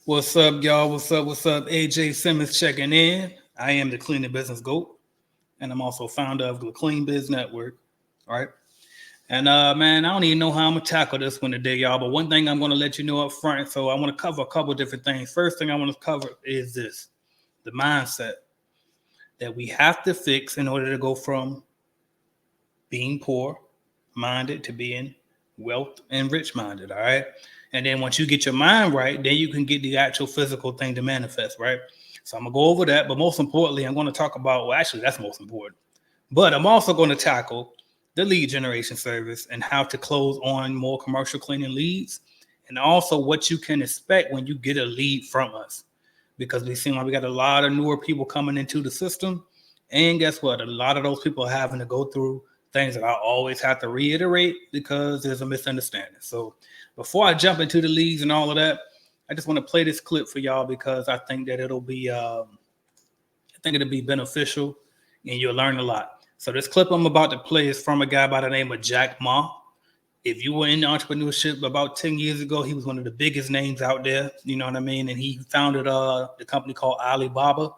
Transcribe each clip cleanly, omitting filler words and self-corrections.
What's up, y'all? What's up? What's up? AJ Simmons checking in. I am the Clean Business GOAT, and I'm also founder of the Clean Biz Network. All right. And man, I don't even know how I'm gonna tackle this one today, y'all. But one thing I'm gonna let you know up front. So I want to cover a couple of different things. First thing I want to cover is this: the mindset that we have to fix in order to go from being poor minded to being wealth and rich minded. All right. And then once you get your mind right, then you can get the actual physical thing to manifest. Right. So I'm going to go over that. But most importantly, I'm going to talk about, well, actually, that's most important. But I'm also going to tackle the lead generation service and how to close on more commercial cleaning leads. And also what you can expect when you get a lead from us. Because we seem like we got a lot of newer people coming into the system. And guess what? A lot of those people are having to go through things that I always have to reiterate because there's a misunderstanding. So before I jump into the leads and all of that, I just want to play this clip for y'all because I think that it'll be beneficial and you'll learn a lot. So this clip I'm about to play is from a guy by the name of Jack Ma. If you were in entrepreneurship about 10 years ago, he was one of the biggest names out there. You know what I mean? And he founded the company called Alibaba,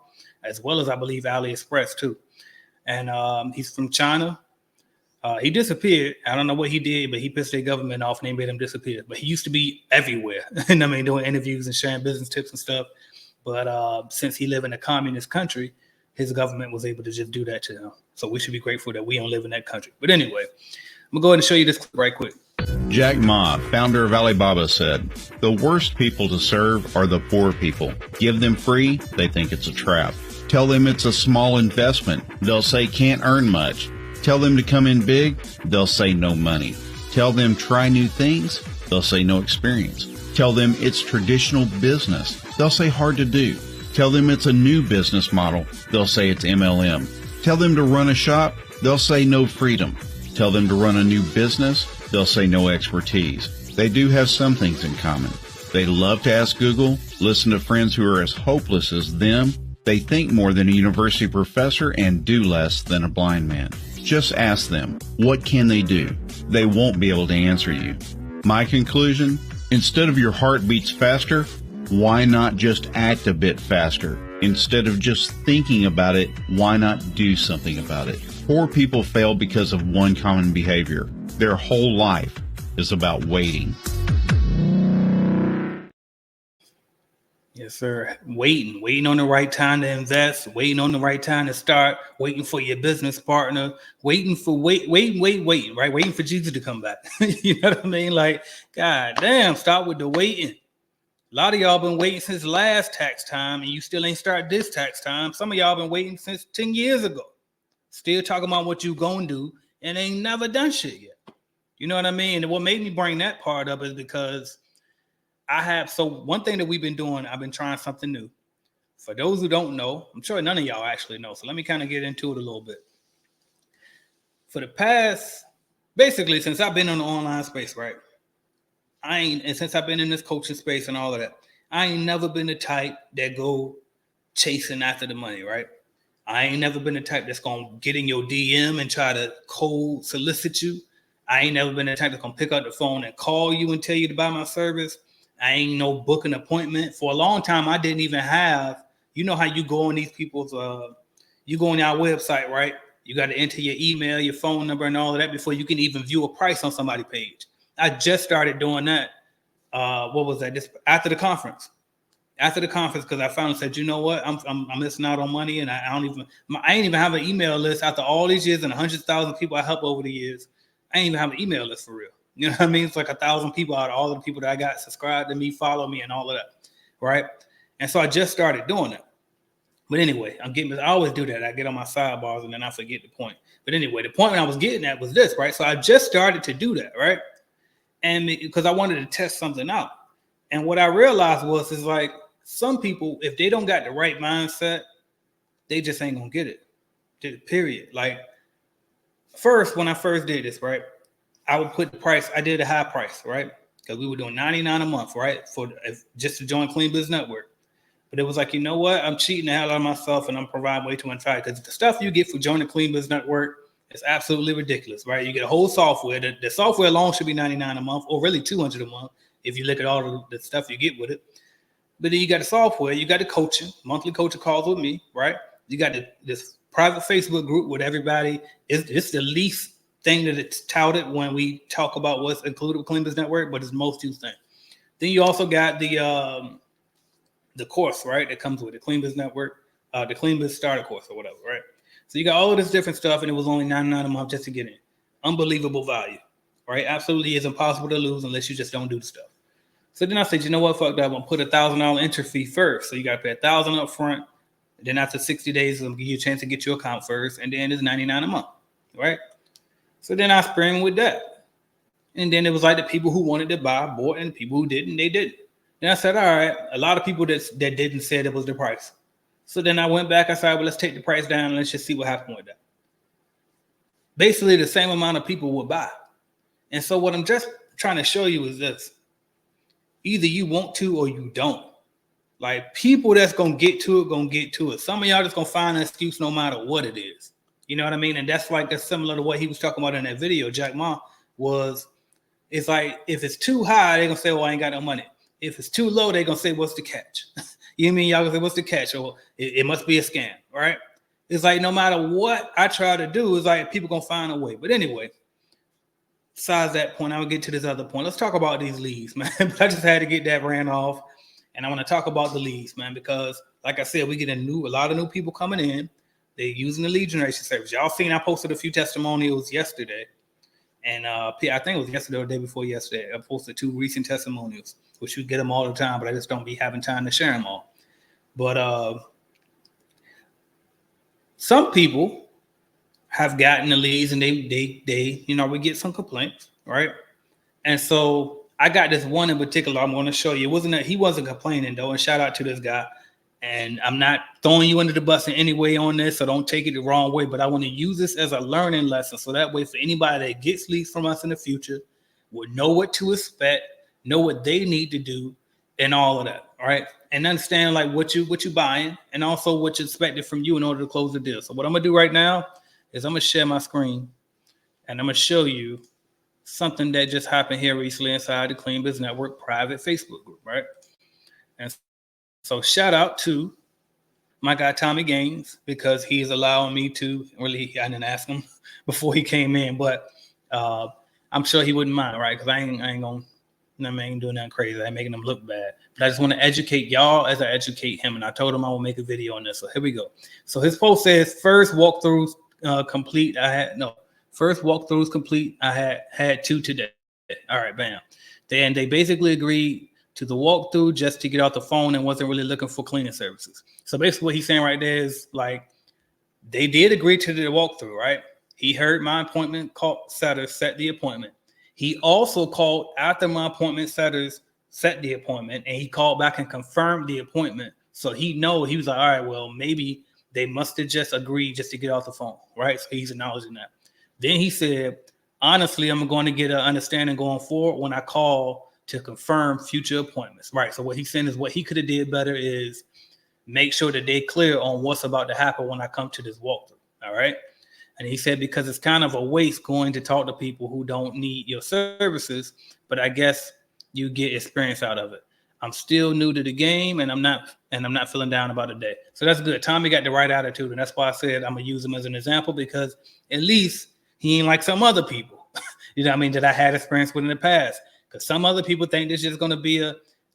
as well as I believe AliExpress too. And he's from China. He disappeared. I don't know what he did, but he pissed their government off and they made him disappear. But he used to be everywhere. And I mean, doing interviews and sharing business tips and stuff. But since he lived in a communist country, his government was able to just do that to him. So we should be grateful that we don't live in that country. But anyway, I'm going to go ahead and show you this clip right quick. Jack Ma, founder of Alibaba, said, "The worst people to serve are the poor people. Give them free, they think it's a trap. Tell them it's a small investment. They'll say can't earn much. Tell them to come in big, they'll say no money. Tell them try new things, they'll say no experience. Tell them it's traditional business, they'll say hard to do. Tell them it's a new business model, they'll say it's MLM. Tell them to run a shop, they'll say no freedom. Tell them to run a new business, they'll say no expertise. They do have some things in common. They love to ask Google, listen to friends who are as hopeless as them. They think more than a university professor and do less than a blind man. Just ask them, what can they do? They won't be able to answer you. My conclusion, instead of your heart beats faster, why not just act a bit faster? Instead of just thinking about it, why not do something about it? Poor people fail because of one common behavior. Their whole life is about waiting. Yes, sir. Waiting on the right time to invest, waiting on the right time to start, waiting for your business partner, waiting, right? Waiting for Jesus to come back. You know what I mean? Like, God damn, start with the waiting. A lot of y'all been waiting since last tax time and you still ain't start this tax time. Some of y'all been waiting since 10 years ago. Still talking about what you gonna do and ain't never done shit yet. You know what I mean? And what made me bring that part up is because one thing that we've been doing, I've been trying something new. For those who don't know, I'm sure none of y'all actually know. So let me kind of get into it a little bit. For the past, basically, since I've been in the online space, right? And since I've been in this coaching space and all of that, I ain't never been the type that go chasing after the money, right? I ain't never been the type that's going to get in your DM and try to cold solicit you. I ain't never been the type that's going to pick up the phone and call you and tell you to buy my service. I ain't no book an appointment. For a long time, I didn't even have, you know how you go on these people's, you go on our website, right? You got to enter your email, your phone number and all of that before you can even view a price on somebody's page. I just started doing that. What was that? Just after the conference. Because I finally said, you know what? I'm missing out on money and I ain't even have an email list after all these years and 100,000 people I helped over the years. I ain't even have an email list for real. You know what I mean? It's like 1,000 people out of all the people that I got subscribed to me, follow me, and all of that, right? And so I just started doing that. But anyway, I always do that. I get on my sidebars and then I forget the point. But anyway, the point I was getting at was this, right? So I just started to do that, right? And because I wanted to test something out. And what I realized is like some people, if they don't got the right mindset, they just ain't gonna get it. Period. Like when I first did this, right? I would put the price. I did a high price, right? Because we were doing $99 a month, right? Just to join Clean Biz Network. But it was like, you know what? I'm cheating the hell out of myself and I'm providing way too much value because the stuff you get for joining Clean Biz Network is absolutely ridiculous, right? You get a whole software. The software alone should be $99 a month or really $200 a month if you look at all of the stuff you get with it. But then you got the software, you got the coaching, monthly coaching calls with me, right? You got this private Facebook group with everybody. It's the least thing that it's touted when we talk about what's included with Clean Biz Network, but it's most used thing. Then you also got the course, right? That comes with the Clean Biz Network, the Clean Biz Starter course or whatever, right? So you got all of this different stuff, and it was only $99 a month just to get in. Unbelievable value, right? Absolutely is impossible to lose unless you just don't do the stuff. So then I said, you know what, fuck that. I'm gonna put $1,000 entry fee first. So you gotta pay $1,000 up front. Then after 60 days, I'm gonna give you a chance to get your account first, and then it's $99 a month, right? So then I sprang with that. And then it was like the people who wanted to buy bought, and people who didn't, they didn't. Then I said, all right, a lot of people that didn't said it was the price. So then I went back, I said, well, let's take the price down and let's just see what happened with that. Basically, the same amount of people would buy. And so what I'm just trying to show you is this. Either you want to or you don't. Like, people that's going to get to it. Some of y'all just going to find an excuse no matter what it is. You know what I mean? And that's similar to what he was talking about in that video, Jack Ma, it's like, if it's too high, they're going to say, well, I ain't got no money. If it's too low, they're going to say, what's the catch? You know what I mean? Y'all going to say, what's the catch? Or it must be a scam, right? It's like, no matter what I try to do, it's like people going to find a way. But anyway, besides that point, I will get to this other point. Let's talk about these leads, man. But I just had to get that ran off. And I want to talk about the leads, man, because like I said, we get a lot of new people coming in. They're using the lead generation service. Y'all seen I posted a few testimonials yesterday. And I think it was yesterday or the day before yesterday. I posted 2 recent testimonials, which you get them all the time, but I just don't be having time to share them all. But some people have gotten the leads, and they we get some complaints, right? And so I got this one in particular I'm going to show you. He wasn't complaining though, and shout out to this guy. And I'm not throwing you under the bus in any way on this, so don't take it the wrong way. But I want to use this as a learning lesson, so that way for anybody that gets leads from us in the future will know what to expect, know what they need to do, and all of that. All right, and understand like what you buying, and also what you expected from you in order to close the deal. So what I'm gonna do right now is I'm gonna share my screen, and I'm gonna show you something that just happened here recently inside the Clean Biz Network private Facebook group, right? And so shout out to my guy Tommy Gaines, because he's allowing me to really. I didn't ask him before he came in, but I'm sure he wouldn't mind, right? Because I ain't gonna, I ain't doing nothing crazy. I ain't making him look bad. But I just want to educate y'all as I educate him. And I told him I will make a video on this. So here we go. So his post says first walkthroughs complete. First walkthroughs complete. I had 2 today. All right, bam. They basically agreed to the walkthrough just to get off the phone and wasn't really looking for cleaning services. So basically what he's saying right there is like, they did agree to the walkthrough, right? He heard my appointment setter set the appointment. He also called after my appointment setters set the appointment, and he called back and confirmed the appointment. So he was like, all right, well, maybe they must have just agreed just to get off the phone, right? So he's acknowledging that. Then he said, honestly, I'm going to get an understanding going forward when I call to confirm future appointments, right? So what he's saying is what he could have did better is make sure that they're clear on what's about to happen when I come to this walkthrough, all right? And he said, because it's kind of a waste going to talk to people who don't need your services, but I guess you get experience out of it. I'm still new to the game, and I'm not feeling down about it today. So that's good. Tommy got the right attitude, and that's why I said I'm gonna use him as an example, because at least he ain't like some other people, you know what I mean, that I had experience with in the past. Because some other people think this is going to be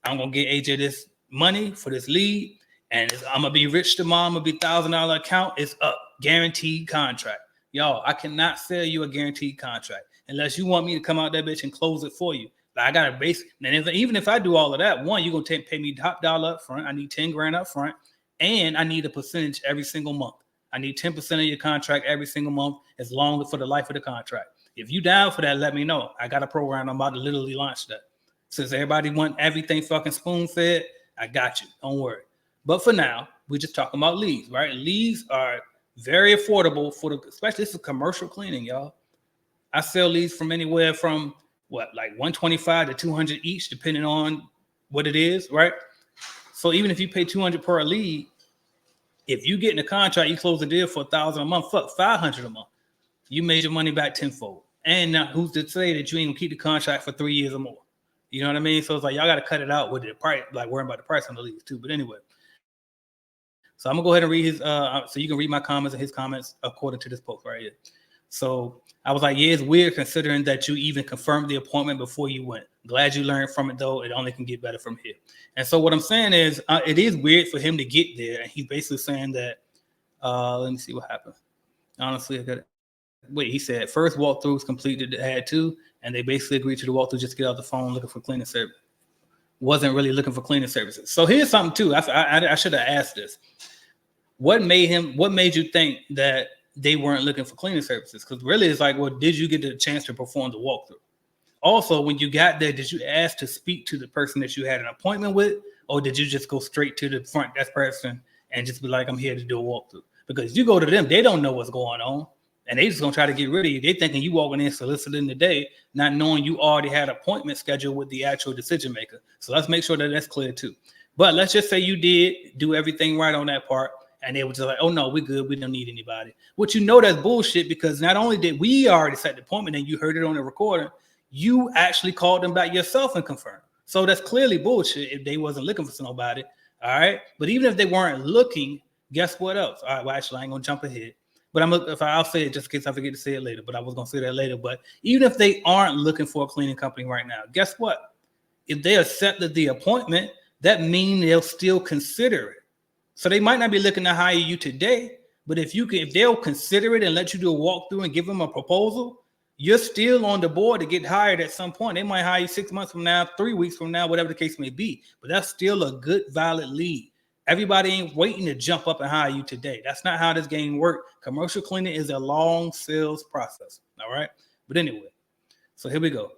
I'm going to get AJ this money for this lead, and I'm going to be rich tomorrow. I'm going to be $1,000 account. It's up. Guaranteed contract. Y'all, I cannot sell you a guaranteed contract unless you want me to come out that bitch and close it for you. Like, I got a base. And even if I do all of that, one, you're going to pay me top dollar up front. I need 10 grand up front, and I need a percentage every single month. I need 10% of your contract every single month, as long as for the life of the contract. If you down for that, let me know. I got a program. I'm about to literally launch that. Since everybody want everything fucking spoon fed, I got you. Don't worry. But for now, we're just talking about leads, right? Leads are very affordable especially this is commercial cleaning, y'all. I sell leads from anywhere from like 125 to 200 each, depending on what it is, right? So even if you pay 200 per lead, if you get in a contract, you close the deal for $1,000 a month, fuck, 500 a month. You made your money back tenfold. And now who's to say that you ain't gonna keep the contract for 3 years or more? You know what I mean? So it's like y'all got to cut it out with the price, like worrying about the price on the leads too. But anyway, so I'm gonna go ahead and read his. So you can read my comments and his comments according to this post right here. So I was like, yeah, it's weird considering that you even confirmed the appointment before you went. Glad you learned from it though. It only can get better from here. And so what I'm saying is, it is weird for him to get there, and he's basically saying that. Let me see what happened. Honestly, I got it. Wait, he said first walkthrough was completed, had two, and they basically agreed to the walkthrough just to get out the phone looking for cleaning service. Wasn't really looking for cleaning services. So here's something too. I should have asked this. What made you think that they weren't looking for cleaning services? Because really, it's like, well, did you get the chance to perform the walkthrough? Also, when you got there, did you ask to speak to the person that you had an appointment with, or did you just go straight to the front desk person and just be like, I'm here to do a walkthrough? Because you go to them, they don't know what's going on, and they just gonna try to get rid of you. They thinking you walking in soliciting the day, not knowing you already had an appointment scheduled with the actual decision maker. So let's make sure that that's clear too. But let's just say you did do everything right on that part, and they were just like, oh no, we're good, we don't need anybody. Which, you know, that's bullshit, because not only did we already set the appointment and you heard it on the recording, you actually called them back yourself and confirmed. So that's clearly bullshit if they wasn't looking for nobody. All right. But even if they weren't looking, guess what else? All right. Well, actually, I ain't gonna jump ahead. But I'll say it just in case I forget to say it later. But I was gonna say that later. But even if they aren't looking for a cleaning company right now, guess what? If they accepted the appointment, that means they'll still consider it. So they might not be looking to hire you today, but if they'll consider it and let you do a walkthrough and give them a proposal, you're still on the board to get hired at some point. They might hire you 6 months from now, 3 weeks from now, whatever the case may be. But that's still a good, valid lead. Everybody ain't waiting to jump up and hire you today. That's not how this game works. Commercial cleaning is a long sales process. All right. But anyway, so here we go.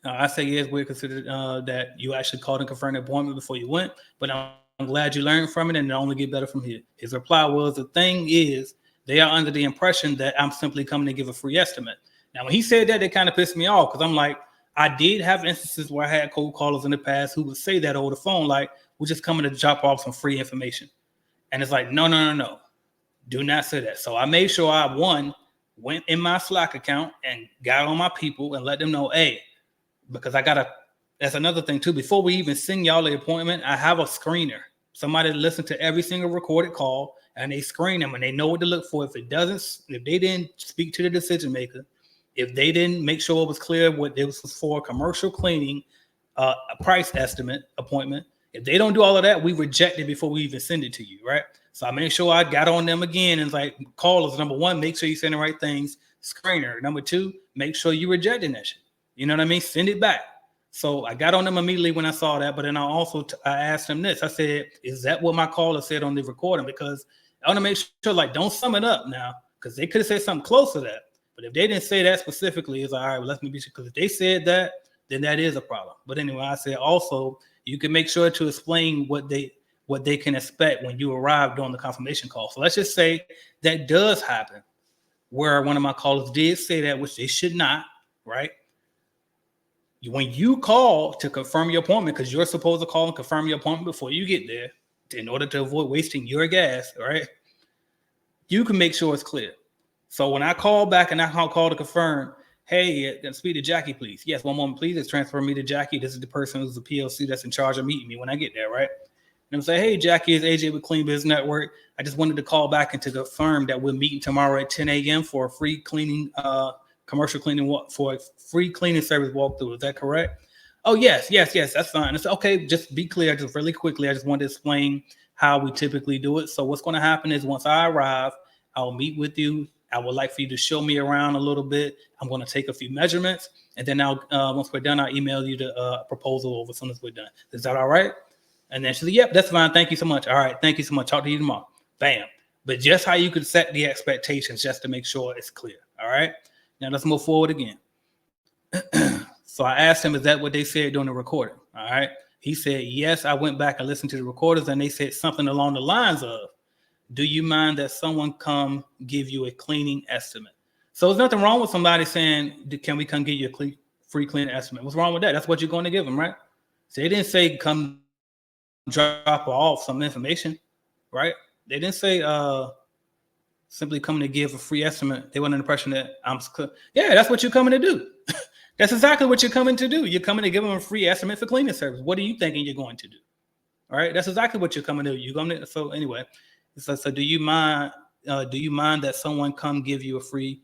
I say yes, we're considered that you actually called and confirmed the appointment before you went, but I'm glad you learned from it, and it only get better from here. His reply was, the thing is, they are under the impression that I'm simply coming to give a free estimate. Now, when he said that, it kind of pissed me off, because I'm like, I did have instances where I had cold callers in the past who would say that over the phone, like, we're just coming to drop off some free information. And it's like, no. Do not say that. So I made sure went in my Slack account and got on my people and let them know, hey, because that's another thing too. Before we even send y'all the appointment, I have a screener. Somebody listen to every single recorded call, and they screen them and they know what to look for. If they didn't speak to the decision maker, if they didn't make sure it was clear what it was for, commercial cleaning, a price estimate appointment, if they don't do all of that, we reject it before we even send it to you, right? So I made sure I got on them again and like, callers, number one, make sure you send the right things. Screener. Number two, make sure you rejecting that shit. You know what I mean? Send it back. So I got on them immediately when I saw that, but then I asked them this. I said, is that what my caller said on the recording? Because I want to make sure, like, don't sum it up now, because they could have said something close to that. But if they didn't say that specifically, it's like, all right, well, let me be sure, because if they said that, then that is a problem. But anyway, I said also, you can make sure to explain what they can expect when you arrive during the confirmation call. So let's just say that does happen, where one of my callers did say that, which they should not, right? When you call to confirm your appointment, because you're supposed to call and confirm your appointment before you get there, in order to avoid wasting your gas, right? You can make sure it's clear. So when I call back and I call to confirm, hey, speak to Jackie, please. Yes, one moment, please. It's transfer me to Jackie. This is the person who's the PLC that's in charge of meeting me when I get there, right? And I'm saying, hey, Jackie, it's AJ with Clean Business Network. I just wanted to call back and to confirm that we're meeting tomorrow at 10 a.m. for a free cleaning, commercial cleaning for a free cleaning service walkthrough. Is that correct? Oh, yes, that's fine. It's okay. Just be clear, just really quickly. I just wanted to explain how we typically do it. So what's going to happen is once I arrive, I'll meet with you. I would like for you to show me around a little bit. I'm going to take a few measurements, and then once we're done, I'll email you the proposal over as soon as we're done. Is that all right? And then she said, yep, that's fine. Thank you so much. All right. Thank you so much. Talk to you tomorrow. Bam. But just how you could set the expectations just to make sure it's clear. All right. Now let's move forward again. So I asked him, is that what they said during the recording? All right. He said, yes. I went back and listened to the recorders, and they said something along the lines of, do you mind that someone come give you a cleaning estimate? So there's nothing wrong with somebody saying, can we come get you a free cleaning estimate? What's wrong with that? That's what you're going to give them, right? So they didn't say come drop off some information, right? They didn't say simply coming to give a free estimate. They were under the impression that that's what you're coming to do. That's exactly what you're coming to do. You're coming to give them a free estimate for cleaning service. What are you thinking you're going to do? All right, that's exactly what you're coming to do. You're going to. So anyway, so do you mind? Do you mind that someone come give you a free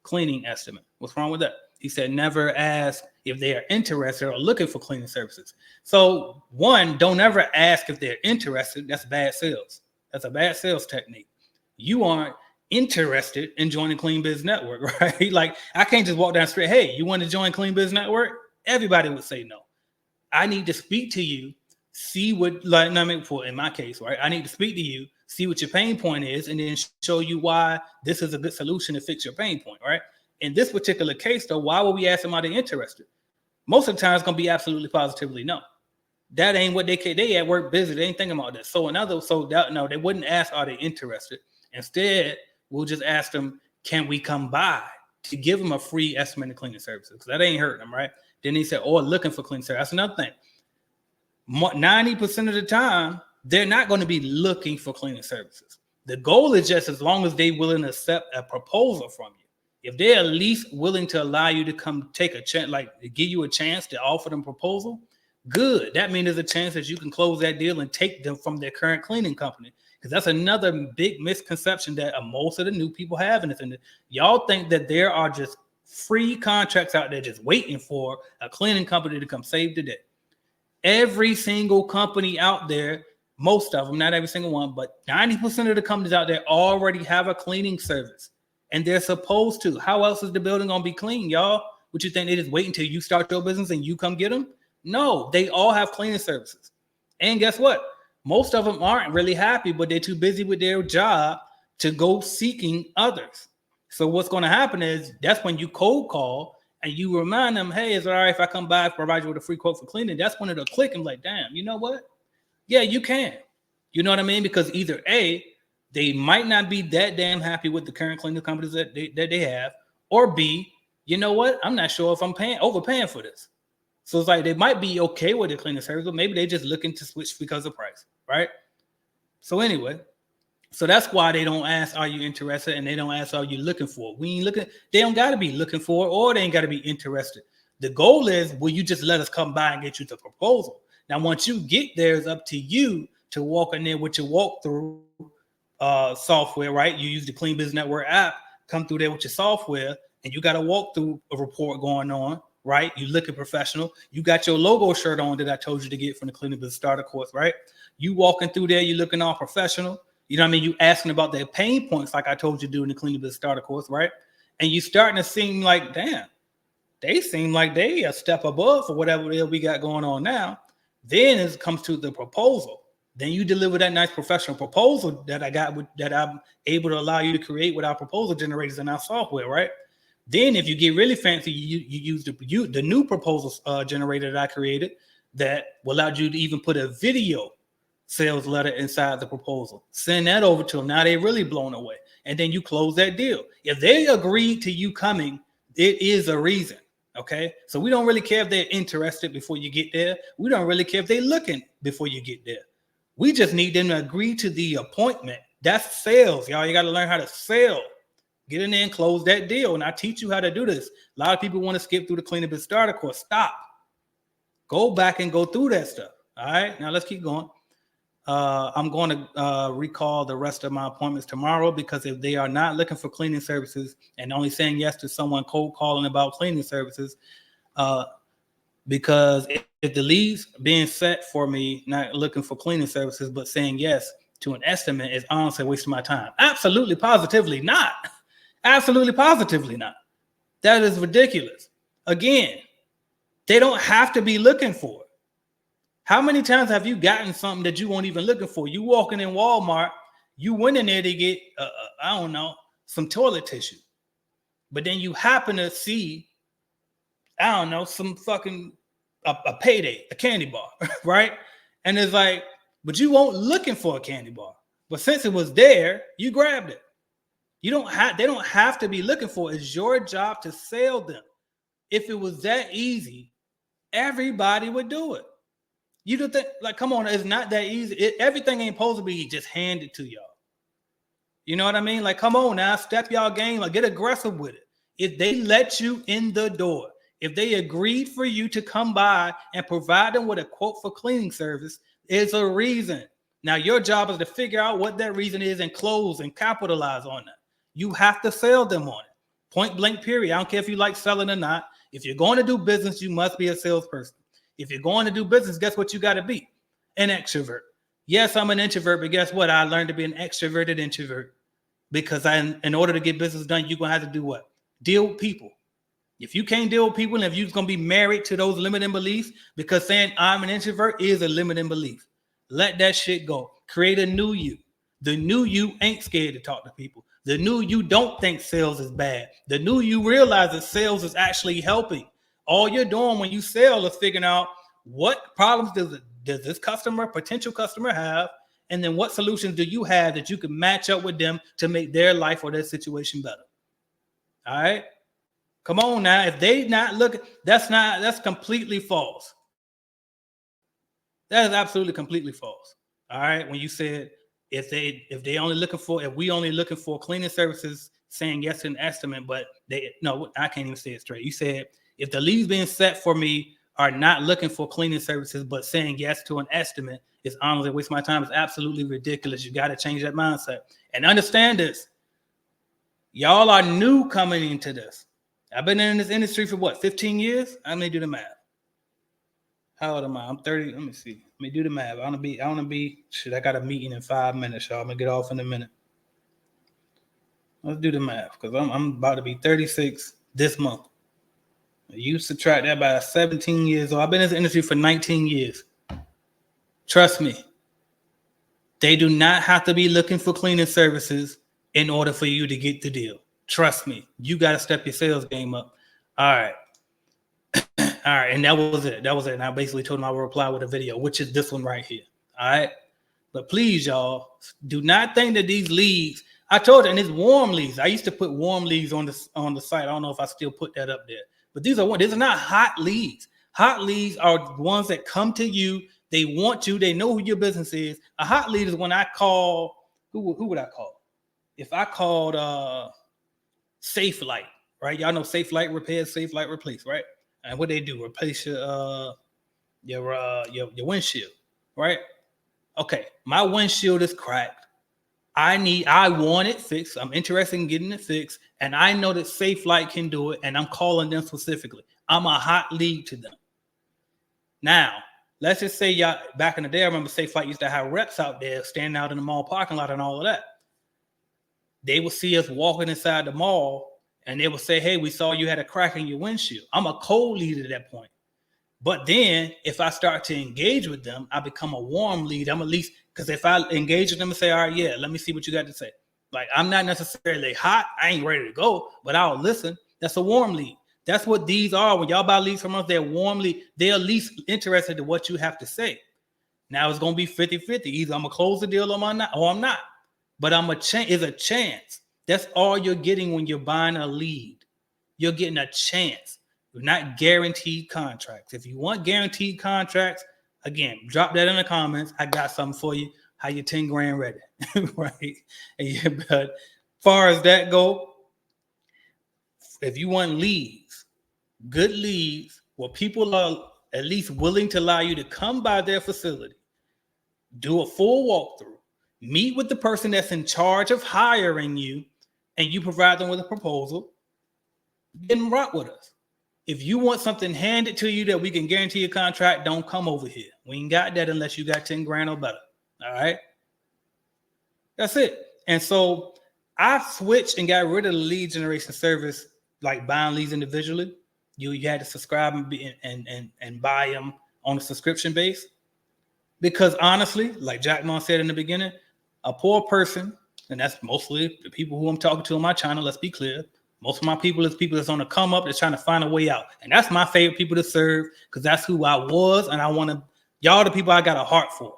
cleaning estimate? What's wrong with that? He said, never ask if they are interested or looking for cleaning services. So one, don't ever ask if they're interested. That's bad sales. That's a bad sales technique. You aren't interested in joining Clean Biz Network, right? Like I can't just walk down the street. Hey, you want to join Clean Biz Network? Everybody would say no. I need to speak to you, see what, like, I mean, for in my case, right? I need to speak to you, see what your pain point is, and then show you why this is a good solution to fix your pain point, right? In this particular case, though, why would we ask them are they interested? Most of the time, it's going to be absolutely positively no. That ain't what they at work busy. They ain't thinking about that. So no, they wouldn't ask are they interested. Instead, we'll just ask them, can we come by to give them a free estimate of cleaning services? Because that ain't hurting them, right? Then he said, or looking for cleaning services. That's another thing. 90% of the time, they're not going to be looking for cleaning services. The goal is just as long as they're willing to accept a proposal from you. If they're at least willing to allow you to come take a chance, like to give you a chance to offer them a proposal, good. That means there's a chance that you can close that deal and take them from their current cleaning company. Because that's another big misconception that most of the new people have in this. And y'all think that there are just free contracts out there just waiting for a cleaning company to come save the day. Every single company out there, most of them, not every single one, but 90% of the companies out there already have a cleaning service. And they're supposed to. How else is the building going to be clean, y'all? Would you think they just wait until you start your business and you come get them? No, they all have cleaning services. And guess what? Most of them aren't really happy, but they're too busy with their job to go seeking others. So what's going to happen is that's when you cold call and you remind them, hey, is it all right if I come by and provide you with a free quote for cleaning? That's when it'll click and like, damn, you know what? Yeah, you can. You know what I mean? Because either A, they might not be that damn happy with the current cleaning companies that they have, or B, you know what? I'm not sure if I'm overpaying for this. So it's like they might be okay with the cleaning service, but maybe they're just looking to switch because of price, right? So anyway, so that's why they don't ask, are you interested? And they don't ask, are you looking for it? We ain't looking, they don't got to be looking for it, or they ain't got to be interested. The goal is, will you just let us come by and get you the proposal? Now, once you get there, it's up to you to walk in there with your walkthrough software, right? You use the Clean Business Network app, come through there with your software, and you got a walkthrough report going on, right? You looking professional. You got your logo shirt on that I told you to get from the Clean Business Starter course, right? You walking through there, you looking all professional. You know what I mean? You asking about their pain points, like I told you to do in the Clean Business Starter course, right? And you starting to seem like, damn, they seem like they a step above for whatever we got going on now. Then it comes to the proposal. Then you deliver that nice professional proposal that I got that I'm able to allow you to create with our proposal generators in our software, right? Then if you get really fancy, you use the new proposal generator that I created that will allow you to even put a video sales letter inside the proposal. Send that over to them. Now they're really blown away. And then you close that deal. If they agreed to you coming, it is a reason. Okay. So we don't really care if they're interested before you get there. We don't really care if they're looking before you get there. We just need them to agree to the appointment. That's sales, y'all. You got to learn how to sell. Get in there and close that deal. And I teach you how to do this. A lot of people want to skip through the Clean Business Starter course. Stop. Go back and go through that stuff. All right. Now let's keep going. I'm going to recall the rest of my appointments tomorrow, because if they are not looking for cleaning services and only saying yes to someone cold calling about cleaning services, because if the leads being set for me, not looking for cleaning services, but saying yes to an estimate, is honestly wasting my time. Absolutely, positively not. Absolutely, positively not. That is ridiculous. Again, they don't have to be looking for it. How many times have you gotten something that you weren't even looking for? You walking in Walmart, you went in there to get, I don't know, some toilet tissue. But then you happen to see, I don't know, some fucking, a payday, a candy bar, right? And it's like, but you weren't looking for a candy bar. But since it was there, you grabbed it. They don't have to be looking for it. It's your job to sell them. If it was that easy, everybody would do it. You don't think, like, come on, it's not that easy. Everything ain't supposed to be just handed to y'all. You know what I mean? Like, come on now, step y'all game, like, get aggressive with it. If they let you in the door, If they agreed for you to come by and provide them with a quote for cleaning service, it's a reason. Now, your job is to figure out what that reason is and close and capitalize on that. You have to sell them on it. Point blank, period. I don't care if you like selling or not. If you're going to do business, you must be a salesperson. If you're going to do business, guess what you got to be? An extrovert. Yes, I'm an introvert, but guess what? I learned to be an extroverted introvert because in order to get business done, you're going to have to do what? Deal with people. If you can't deal with people and if you're going to be married to those limiting beliefs, because saying I'm an introvert is a limiting belief. Let that shit go. Create a new you. The new you ain't scared to talk to people. The new you don't think sales is bad. The new you realize that sales is actually helping. All you're doing when you sell is figuring out what problems does this potential customer have, and then what solutions do you have that you can match up with them to make their life or their situation better. All right? Come on now. If they not looking, that's completely false. That is absolutely completely false. All right. When you said if we only looking for cleaning services, saying yes to an estimate, but I can't even say it straight. You said if the leads being set for me are not looking for cleaning services, but saying yes to an estimate, it's honestly a waste of my time. It's absolutely ridiculous. You got to change that mindset and understand this. Y'all are new coming into this. I've been in this industry for what, 15 years? I'm gonna do the math. How old am I? I'm 30. Let me see. Let me do the math. I want to be. Shit, I got a meeting in 5 minutes, y'all. I'm gonna get off in a minute. Let's do the math because I'm about to be 36 this month. You subtract that by 17 years old. I've been in this industry for 19 years. Trust me. They do not have to be looking for cleaning services in order for you to get the deal. Trust me, you got to step your sales game up. All right. All right. And that was it. And I basically told them I would reply with a video, which is this one right here. All right. But please, y'all, do not think that these leads, I told you, and it's warm leads. I used to put warm leads on the site. I don't know if I still put that up there. But these are not hot leads. Hot leads are ones that come to you. They want you. They know who your business is. A hot lead is when I call, who would I call? If I called Safe Light, right? Y'all know Safe Light repairs, Safe Light replace, right? And what they do, replace your windshield, right? Okay, my windshield is cracked. I want it fixed. I'm interested in getting it fixed, and I know that Safe Light can do it, and I'm calling them specifically. I'm a hot lead to them. Now, let's just say y'all back in the day, I remember Safe Light used to have reps out there standing out in the mall parking lot and all of that. They would see us walking inside the mall and they would say, hey, we saw you had a crack in your windshield. I'm a cold lead at that point. But then if I start to engage with them, I become a warm lead. I'm at least, because if I engage with them and say, all right, yeah, let me see what you got to say. Like, I'm not necessarily hot. I ain't ready to go, but I'll listen. That's a warm lead. That's what these are. When y'all buy leads from us, they're warmly, they're at least interested in what you have to say. Now it's going to be 50-50. Either I'm going to close the deal or I'm not. But it's a chance. That's all you're getting when you're buying a lead. You're getting a chance. You're not guaranteed contracts. If you want guaranteed contracts, again, drop that in the comments. I got something for you. How you 10 grand ready, right? But as far as that go, if you want leads, good leads, where people are at least willing to allow you to come by their facility, do a full walkthrough, meet with the person that's in charge of hiring you, and you provide them with a proposal, then rock with us. If you want something handed to you that we can guarantee a contract, don't come over here. We ain't got that unless you got 10 grand or better. All right? That's it. And so I switched and got rid of the lead generation service, like buying leads individually. You had to subscribe and buy them on a subscription base. Because honestly, like Jack Ma said in the beginning, a poor person, and that's mostly the people who I'm talking to on my channel, let's be clear. Most of my people is people that's on the come up, that's trying to find a way out. And that's my favorite people to serve because that's who I was. And I want to, y'all the people I got a heart for.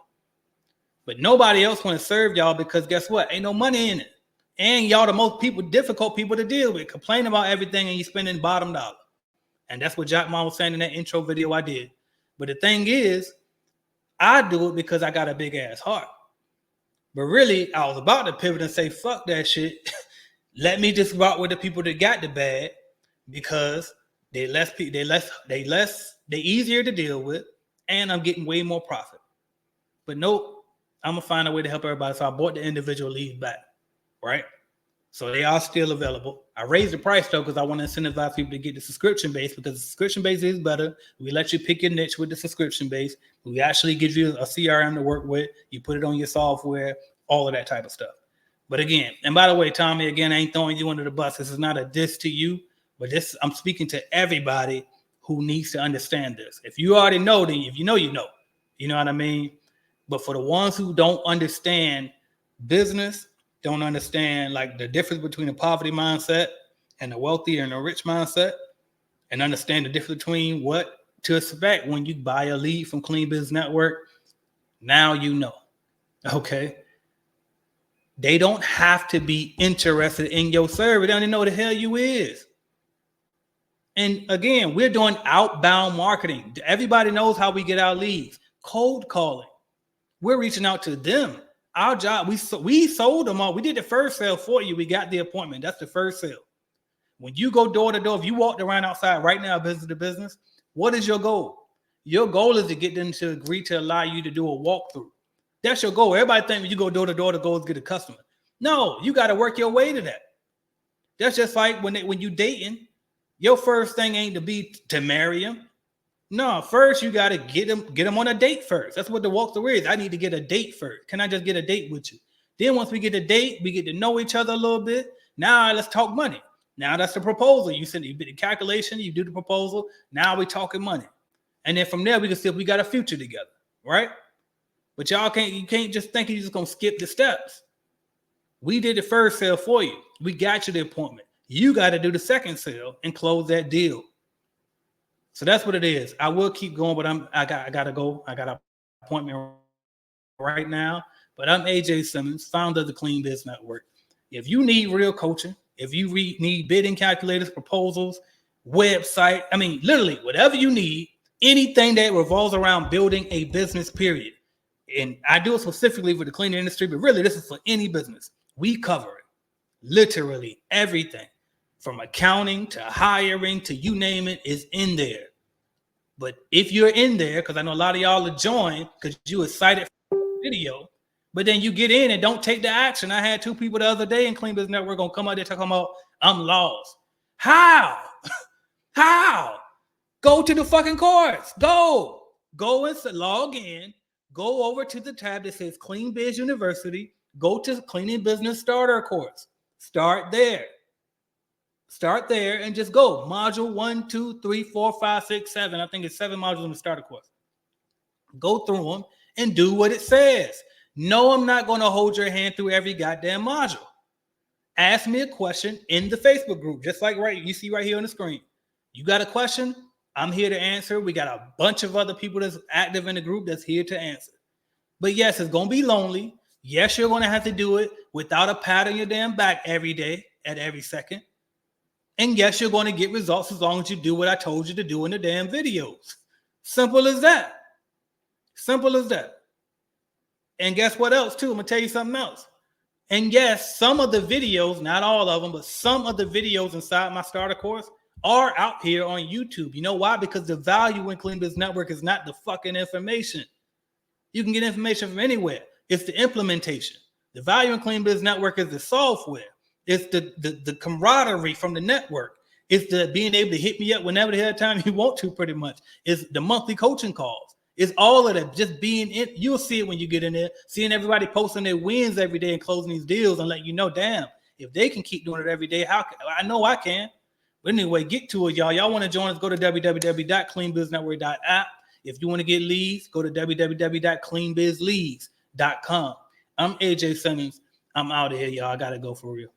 But nobody else want to serve y'all because guess what? Ain't no money in it. And y'all the most difficult people to deal with. Complain about everything and you spending bottom dollar. And that's what Jack Ma was saying in that intro video I did. But the thing is, I do it because I got a big ass heart. But really, I was about to pivot and say, fuck that shit. Let me just rock with the people that got the bag because They easier to deal with, and I'm getting way more profit. But nope, I'm gonna find a way to help everybody. So I bought the individual leads back, right? So they are still available. I raised the price though because I want to incentivize people to get the subscription base, because the subscription base is better. We let you pick your niche with the subscription base. We actually give you a CRM to work with. You put it on your software, all of that type of stuff. But again, and by the way, Tommy, again, I ain't throwing you under the bus. This is not a diss to you, but this I'm speaking to everybody who needs to understand this. If you already know, then if you know, you know. You know what I mean? But for the ones who don't understand business, don't understand like the difference between a poverty mindset and a wealthy and a rich mindset, and understand the difference between what to expect when you buy a lead from Clean Biz Network, now you know. Okay. They don't have to be interested in your service. They don't even know what the hell you is. And again, we're doing outbound marketing. Everybody knows how we get our leads. Cold calling. We're reaching out to them. Our job, we sold them all. We did the first sale for you. We got the appointment. That's the first sale. When you go door to door, if you walked around outside right now, business to business, what is your goal? Your goal is to get them to agree to allow you to do a walkthrough. That's your goal. Everybody thinks when you go door to door, the goal is get a customer. No, you got to work your way to that. That's just like when you dating, your first thing ain't to be to marry him. No, first you got to get them on a date first. That's what the walkthrough is. I need to get a date first. Can I just get a date with you? Then once we get a date, we get to know each other a little bit. Now let's talk money. Now that's the proposal. You send the calculation, you do the proposal. Now we talking money. And then from there, we can see if we got a future together, right? But you can't just think you're just going to skip the steps. We did the first sale for you. We got you the appointment. You got to do the second sale and close that deal. So that's what it is. I will keep going, but I gotta go. I got an appointment right now. But I'm AJ Simmons, founder of the Clean Biz Network. If you need real coaching, if you need bidding calculators, proposals, website, I mean, literally whatever you need, anything that revolves around building a business, period. And I do it specifically for the cleaning industry, but really this is for any business. We cover it. Literally everything. From accounting to hiring to you name it is in there. But if you're in there, because I know a lot of y'all are joined because you excited for the video, but then you get in and don't take the action. I had 2 people the other day in Clean Business Network gonna come out there talking about I'm lost. How? How? Go to the fucking course. Go and log in. Go over to the tab that says Clean Biz University. Go to Cleaning Business Starter course. Start there and just go. Module 1, 2, 3, 4, 5, 6, 7. I think it's 7 modules in the starter course. Go through them and do what it says. No, I'm not going to hold your hand through every goddamn module. Ask me a question in the Facebook group, just like you see right here on the screen. You got a question? I'm here to answer. We got a bunch of other people that's active in the group that's here to answer. But yes, it's going to be lonely. Yes, you're going to have to do it without a pat on your damn back every day at every second. And yes, you're going to get results as long as you do what I told you to do in the damn videos. Simple as that. Simple as that. And guess what else, too? I'm going to tell you something else. And yes, some of the videos, not all of them, but some of the videos inside my starter course are out here on YouTube. You know why? Because the value in Clean Biz Network is not the fucking information. You can get information from anywhere. It's the implementation. The value in Clean Biz Network is the software. It's the camaraderie from the network. It's the being able to hit me up whenever the hell time you want to, pretty much. It's the monthly coaching calls. It's all of that. Just being in. You'll see it when you get in there, seeing everybody posting their wins every day and closing these deals and letting you know, damn, if they can keep doing it every day, I know I can. But anyway, get to it, y'all. Y'all want to join us, go to www.cleanbiznetwork.app. If you want to get leads, go to www.cleanbizleads.com. I'm AJ Simmons. I'm out of here, y'all. I got to go for real.